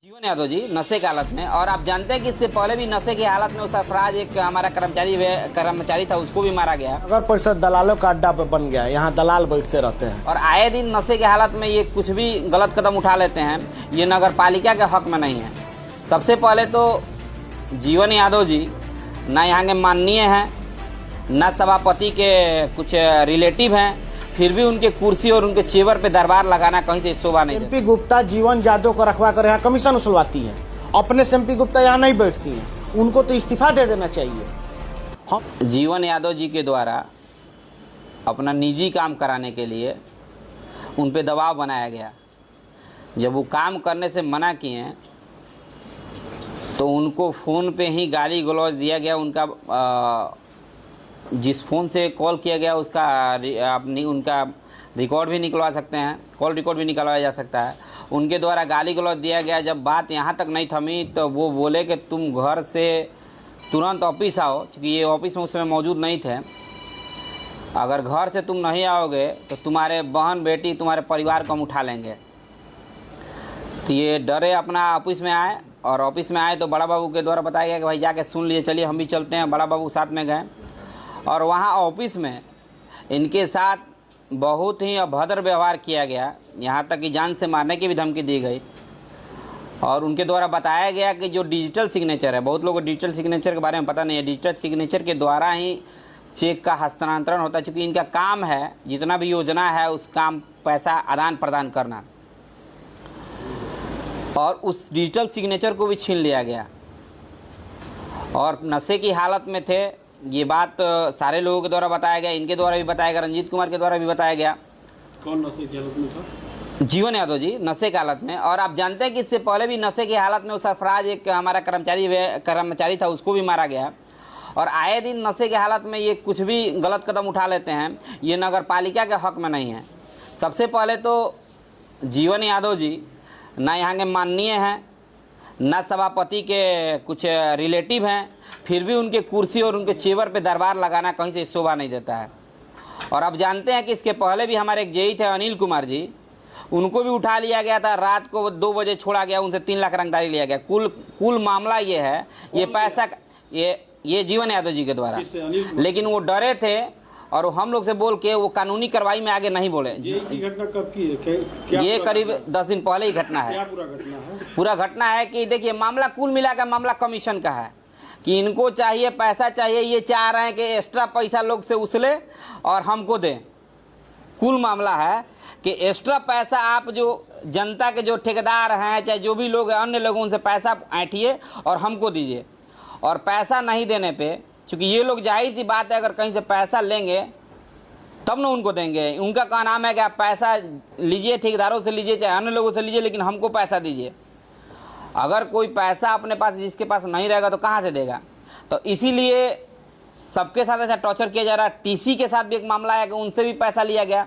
जीवन यादव जी नशे की हालत में, और आप जानते हैं कि इससे पहले भी नशे की हालत में उस सरफराज एक हमारा कर्मचारी था, उसको भी मारा गया। नगर परिषद दलालों का अड्डा बन गया, यहाँ दलाल बैठते रहते हैं और आए दिन नशे की हालत में ये कुछ भी गलत कदम उठा लेते हैं। ये नगर पालिका के हक में नहीं है। सबसे पहले तो जीवन यादव जी ना यहाँ के माननीय हैं, ना सभापति के कुछ रिलेटिव हैं, फिर भी उनके कुर्सी और उनके चेवर पे दरबार लगाना कहीं से शोभा नहीं। एमपी गुप्ता जीवन यादव को रखवा कर यहाँ कमीशन उछलवाती हैं, अपने से एमपी गुप्ता यहाँ नहीं बैठती हैं, उनको तो इस्तीफा दे देना चाहिए। हम जीवन यादव जी के द्वारा अपना निजी काम कराने के लिए उन पे दबाव बनाया गया। जब वो काम करने से मना किए तो उनको फ़ोन पे ही गाली गलौज दिया गया। उनका जिस फ़ोन से कॉल किया गया उसका आप उनका रिकॉर्ड भी निकलवा सकते हैं, कॉल रिकॉर्ड भी निकलवाया जा सकता है। उनके द्वारा गाली गलौज दिया गया। जब बात यहाँ तक नहीं थमी तो वो बोले कि तुम घर से तुरंत ऑफिस आओ, क्योंकि ये ऑफिस में उस समय मौजूद नहीं थे। अगर घर से तुम नहीं आओगे तो तुम्हारे बहन बेटी तुम्हारे परिवार को हम उठा लेंगे। तो ये डरे अपना ऑफिस में आए, और ऑफिस में आए तो बड़ा बाबू के द्वारा बताया गया कि भाई जाके सुन लिए, चलिए हम भी चलते हैं। बड़ा बाबू साथ में गए और वहाँ ऑफिस में इनके साथ बहुत ही अभद्र व्यवहार किया गया, यहाँ तक कि जान से मारने की भी धमकी दी गई। और उनके द्वारा बताया गया कि जो डिजिटल सिग्नेचर है, बहुत लोगों को डिजिटल सिग्नेचर के बारे में पता नहीं है। डिजिटल सिग्नेचर के द्वारा ही चेक का हस्तांतरण होता है, चूँकि इनका काम है, जितना भी योजना है उस काम पैसा आदान प्रदान करना, और उस डिजिटल सिग्नेचर को भी छीन लिया गया। और नशे की हालत में थे, ये बात सारे लोगों के द्वारा बताया गया, इनके द्वारा भी बताया गया, रंजीत कुमार के द्वारा भी बताया गया। कौन नशे की हालत में था? जीवन यादव जी नशे की हालत में। और आप जानते हैं कि इससे पहले भी नशे की हालत में उस सरफराज एक हमारा कर्मचारी था, उसको भी मारा गया। और आए दिन नशे की हालत में ये कुछ भी गलत कदम उठा लेते हैं। ये नगर पालिका के हक में नहीं है। सबसे पहले तो जीवन यादव जी ना यहाँ के माननीय हैं, ना सभापति के कुछ रिलेटिव हैं, फिर भी उनके कुर्सी और उनके चेवर पे दरबार लगाना कहीं से शोभा नहीं देता है। और अब जानते हैं कि इसके पहले भी हमारे एक जेई थे अनिल कुमार जी, उनको भी उठा लिया गया था। रात को 2 बजे छोड़ा गया, उनसे 3 लाख रंगदारी लिया गया। कुल मामला ये है, ये पैसा ये जीवन यादव जी के द्वारा, लेकिन वो डरे थे और हम लोग से बोल के वो कानूनी कार्रवाई में आगे नहीं बोले। ये घटना कब की है? ये करीब 10 दिन पहले ही घटना है। क्या पूरा घटना है? पूरा घटना है कि देखिए, मामला कुल मिला का मामला कमीशन का है कि इनको चाहिए, पैसा चाहिए, ये चाह रहे हैं कि एक्स्ट्रा पैसा लोग से उछले और हमको दें। कुल मामला है कि एक्स्ट्रा पैसा आप जो जनता के जो ठेकेदार हैं, चाहे जो भी लोग हैं, अन्य लोगों से पैसा ऐंठिए और हमको दीजिए। और पैसा नहीं देने पे, चूँकि ये लोग जाहिर सी बात है अगर कहीं से पैसा लेंगे तब ना उनको देंगे। उनका क्या नाम है कि आप पैसा लीजिए, ठेकेदारों से लीजिए, चाहे अन्य लोगों से लीजिए, लेकिन हमको पैसा दीजिए। अगर कोई पैसा अपने पास, जिसके पास नहीं रहेगा तो कहाँ से देगा? तो इसीलिए सबके साथ ऐसा टॉर्चर किया जा रहा है। टीसी के साथ भी एक मामला है कि उनसे भी पैसा लिया गया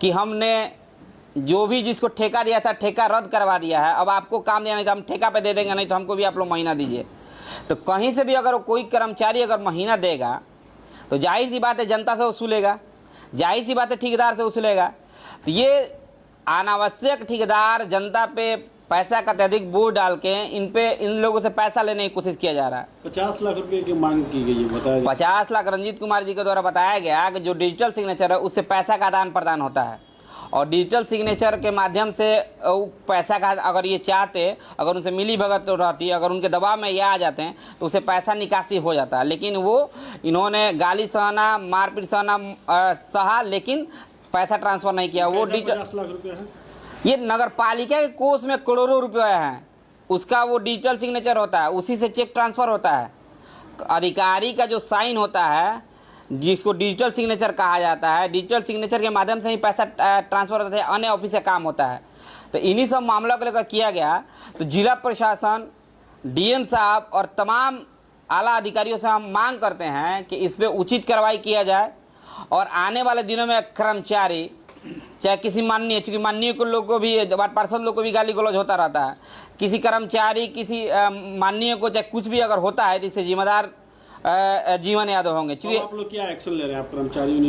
कि हमने जो भी जिसको ठेका दिया था, ठेका रद्द करवा दिया है, अब आपको काम दिया नहीं तो हम ठेका पे दे देंगे, नहीं तो हमको भी आप लोग महीना दीजिए। तो कहीं से भी अगर कोई कर्मचारी अगर महीना देगा तो जाहिर सी बात है जनता से वसूलेगा, जाहिर सी बात है ठेकेदार से वसूलेगा। तो ये अनावश्यक ठेकेदार जनता पे पैसा का अत्यधिक बोझ डाल के इन लोगों से पैसा लेने की कोशिश किया जा रहा है। 50 लाख रुपए की मांग की गई है, बताया 50 लाख रंजीत कुमार जी के द्वारा बताया गया कि जो डिजिटल सिग्नेचर है उससे पैसा का आदान प्रदान होता है, और डिजिटल सिग्नेचर के माध्यम से पैसा का, अगर ये चाहते, अगर उनसे मिली भगत तो रहती, अगर उनके दबाव में ये आ जाते हैं तो उसे पैसा निकासी हो जाता है। लेकिन वो इन्होंने गाली सहना, मारपीट सहना सहा, लेकिन पैसा ट्रांसफ़र नहीं किया। वो 50 लाख रुपये है। ये नगर पालिका के कोष में करोड़ों रुपये हैं, उसका वो डिजिटल सिग्नेचर होता है, उसी से चेक ट्रांसफ़र होता है। अधिकारी का जो साइन होता है, जिसको डिजिटल सिग्नेचर कहा जाता है, डिजिटल सिग्नेचर के माध्यम से ही पैसा ट्रांसफ़र होता है, अन्य ऑफिस से काम होता है। तो इन्हीं सब मामलों को लेकर किया गया। तो जिला प्रशासन, डीएम साहब और तमाम आला अधिकारियों से हम मांग करते हैं कि इस पर उचित कार्रवाई किया जाए, और आने वाले दिनों में कर्मचारी, चाहे किसी माननीय, चूँकि माननीय को लोग को भी, वार्ड पार्षद लोग को भी गाली गलौज होता रहता है, किसी कर्मचारी, किसी माननीय को चाहे कुछ भी अगर होता है, जिससे जिम्मेदार जीवन यादव होंगे। तो आप लोग क्या एक्शन ले रहे हैं आप कर्मचारी?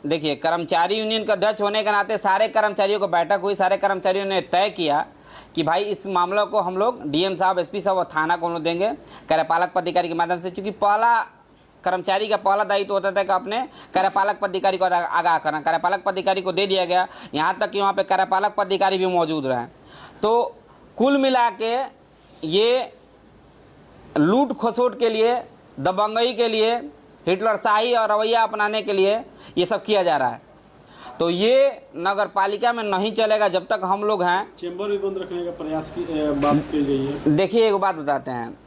देखिए, कर्मचारी यूनियन का अध्यक्ष होने के नाते सारे कर्मचारियों को बैठक हुई, सारे कर्मचारियों ने तय किया कि भाई इस मामले को हम लोग डीएम साहब, एसपी साहब और थाना को हम लोग देंगे कार्यपालक पदाधिकारी के माध्यम से, क्योंकि पहला कर्मचारी का पहला दायित्व होता था कि अपने कार्यपालक पदाधिकारी को आगाह करना। कार्यपालक पदाधिकारी को दे दिया गया, यहाँ तक कि वहाँ पे कार्यपालक पदाधिकारी भी मौजूद रहे। तो कुल मिला के ये लूट खसोट के लिए, दबंगई के लिए, हिटलरशाही और रवैया अपनाने के लिए ये सब किया जा रहा है। तो ये नगर पालिका में नहीं चलेगा जब तक हम लोग हैं। चेंबर भी बंद रखने का प्रयास की बात की गई है। देखिए एक बात बताते हैं,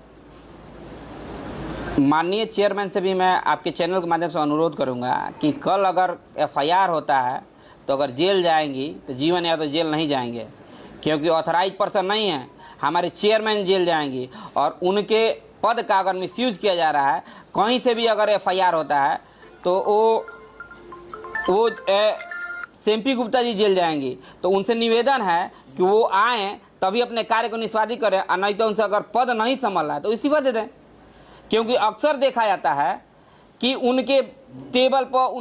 माननीय चेयरमैन से भी मैं आपके चैनल के माध्यम से अनुरोध करूंगा कि कल अगर एफआईआर होता है तो अगर जेल जाएंगी तो जीवन या तो जेल नहीं जाएंगे, क्योंकि ऑथराइज पर्सन नहीं है। हमारे चेयरमैन जेल जाएंगी और उनके पद का अगर मिसयूज़ किया जा रहा है, कहीं से भी अगर एफआईआर होता है तो वो सेम्पी गुप्ता जी जेल जाएंगी। तो उनसे निवेदन है कि वो आएँ तभी अपने कार्य को निष्पादित करें, और नहीं तो उनसे अगर पद नहीं संभाल रहा है तो इस्तीफा दे दें। क्योंकि अक्सर देखा जाता है कि उनके टेबल पर